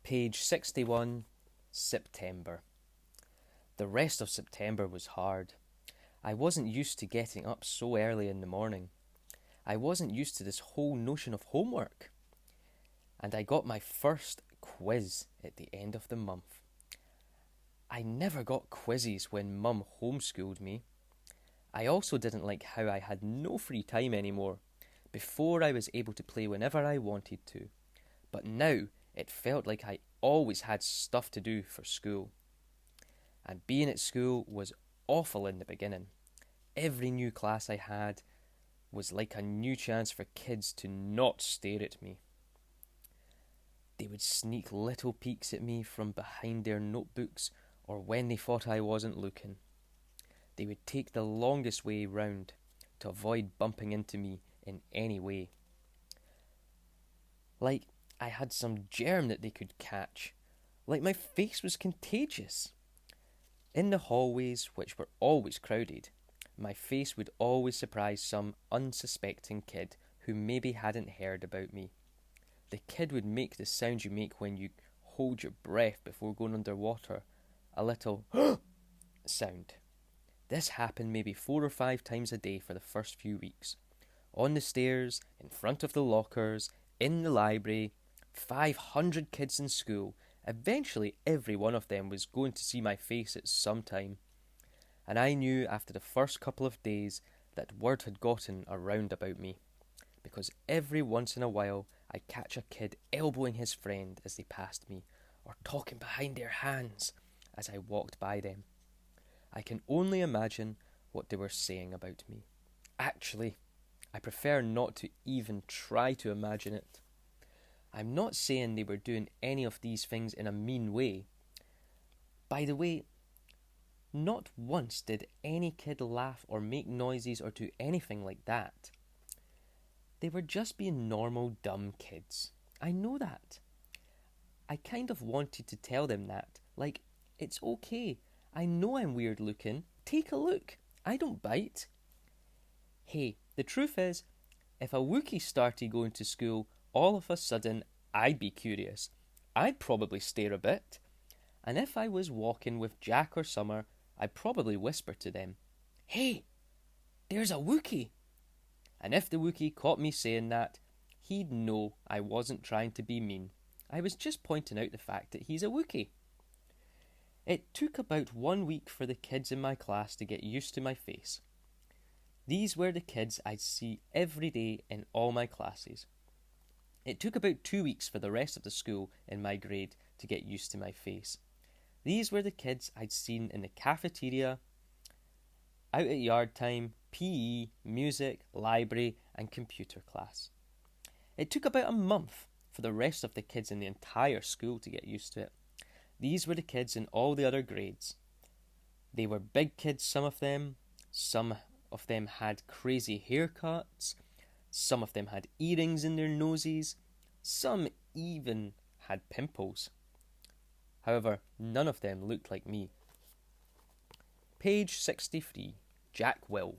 Page 61, September. The rest of September was hard. I wasn't used to getting up so early in the morning. I wasn't used to this whole notion of homework. And I got my first quiz at the end of the month. I never got quizzes when Mum homeschooled me. I also didn't like how I had no free time anymore. Before I was able to play whenever I wanted to. But now it felt like I always had stuff to do for school. And being at school was awful in the beginning. Every new class I had was like a new chance for kids to not stare at me. They would sneak little peeks at me from behind their notebooks or when they thought I wasn't looking. They would take the longest way round to avoid bumping into me in any way. Like I had some germ that they could catch. Like my face was contagious. In the hallways, which were always crowded, my face would always surprise some unsuspecting kid who maybe hadn't heard about me. The kid would make the sound you make when you hold your breath before going underwater, a little sound. This happened maybe 4 or 5 times a day for the first few weeks. On the stairs, in front of the lockers, in the library, 500 kids in school. Eventually every one of them was going to see my face at some time. And I knew after the first couple of days that word had gotten around about me. Because every once in a while I'd catch a kid elbowing his friend as they passed me, or talking behind their hands as I walked by them. I can only imagine what they were saying about me. Actually, I prefer not to even try to imagine it. I'm not saying they were doing any of these things in a mean way. By the way, not once did any kid laugh or make noises or do anything like that. They were just being normal, dumb kids. I know that. I kind of wanted to tell them that. Like, it's okay. I know I'm weird looking. Take a look. I don't bite. Hey, the truth is, if a Wookiee started going to school, all of a sudden I'd be curious. I'd probably stare a bit. And if I was walking with Jack or Summer, I'd probably whisper to them, "Hey, there's a Wookiee." And if the Wookiee caught me saying that, he'd know I wasn't trying to be mean. I was just pointing out the fact that he's a Wookiee. It took about 1 week for the kids in my class to get used to my face. These were the kids I'd see every day in all my classes. It took about 2 weeks for the rest of the school in my grade to get used to my face. These were the kids I'd seen in the cafeteria, out at yard time, PE, music, library, and computer class. It took about a month for the rest of the kids in the entire school to get used to it. These were the kids in all the other grades. They were big kids, some of them. Some of them had crazy haircuts. Some of them had earrings in their noses. Some even had pimples. However, none of them looked like me. Page 63, Jack Will.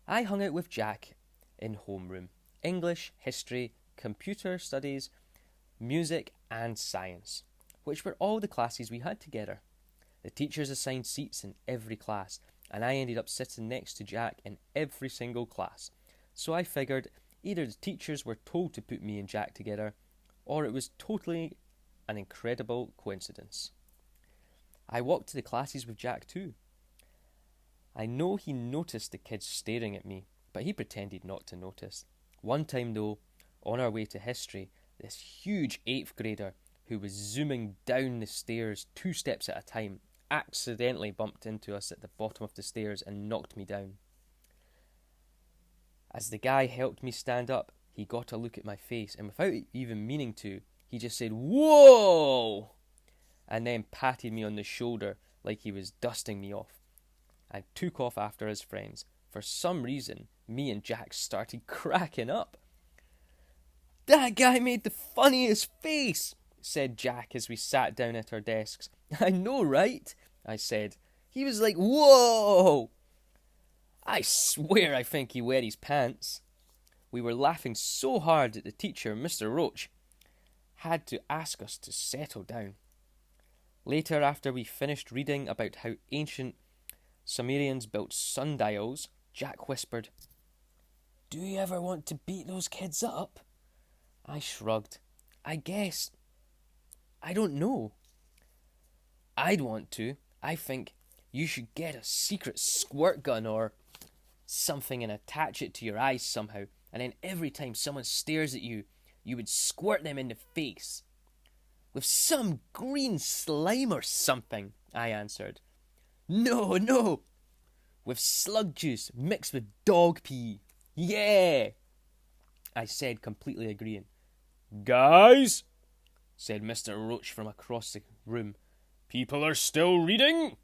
I hung out with Jack in homeroom. English, history, computer studies, music and science, which were all the classes we had together. The teachers assigned seats in every class, and I ended up sitting next to Jack in every single class. So I figured either the teachers were told to put me and Jack together, or it was totally an incredible coincidence. I walked to the classes with Jack too. I know he noticed the kids staring at me, but he pretended not to notice. One time though, on our way to history, this huge 8th grader who was zooming down the stairs 2 steps at a time accidentally bumped into us at the bottom of the stairs and knocked me down. As the guy helped me stand up, he got a look at my face, and without even meaning to, he just said, "Whoa!" and then patted me on the shoulder like he was dusting me off, and took off after his friends. For some reason, me and Jack started cracking up. "That guy made the funniest face," said Jack as we sat down at our desks. "I know, right?" I said. "He was like, whoa! I swear I think he wet his pants." We were laughing so hard at the teacher, Mr. Roach, had to ask us to settle down. Later, after we finished reading about how ancient Sumerians built sundials, Jack whispered, "Do you ever want to beat those kids up?" I shrugged. "I guess. I don't know." "I'd want to. I think you should get a secret squirt gun or something and attach it to your eyes somehow, and then every time someone stares at you, you would squirt them in the face. With some green slime or something," I answered. No, with slug juice mixed with dog pee. Yeah, I said, completely agreeing. "Guys," said Mr. Roach from across the room, "people are still reading?"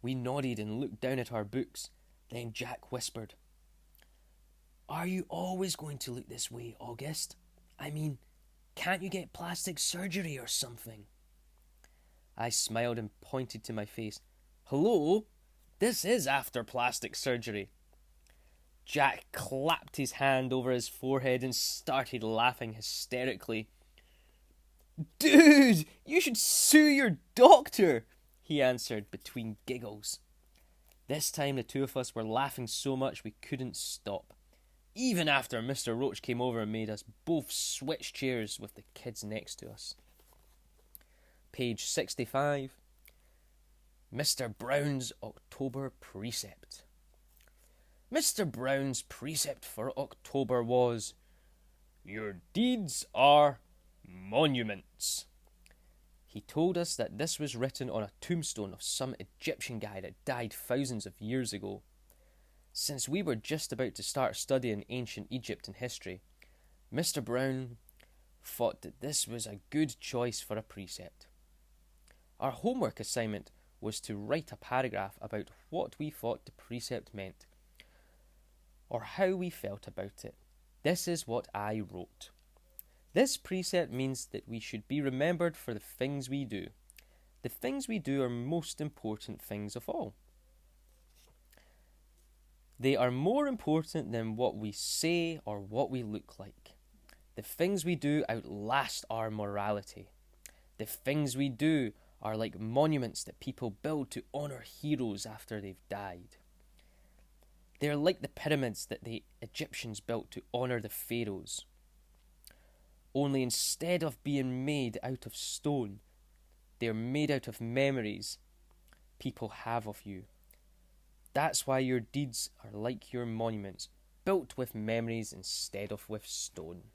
We nodded and looked down at our books. Then Jack whispered, "Are you always going to look this way, August? I mean, can't you get plastic surgery or something?" I smiled and pointed to my face. "Hello? This is after plastic surgery." Jack clapped his hand over his forehead and started laughing hysterically. "Dude, you should sue your doctor," he answered between giggles. This time the two of us were laughing so much we couldn't stop, even after Mr. Roach came over and made us both switch chairs with the kids next to us. Page 65. Mr. Brown's October Precept. Mr. Brown's precept for October was, "Your deeds are monuments." He told us that this was written on a tombstone of some Egyptian guy that died thousands of years ago. Since we were just about to start studying ancient Egypt and history, Mr. Brown thought that this was a good choice for a precept. Our homework assignment was to write a paragraph about what we thought the precept meant, or how we felt about it. This is what I wrote. "This precept means that we should be remembered for the things we do. The things we do are most important things of all. They are more important than what we say or what we look like. The things we do outlast our morality. The things we do are like monuments that people build to honour heroes after they've died. They are like the pyramids that the Egyptians built to honour the pharaohs. Only instead of being made out of stone, they are made out of memories people have of you. That's why your deeds are like your monuments, built with memories instead of with stone."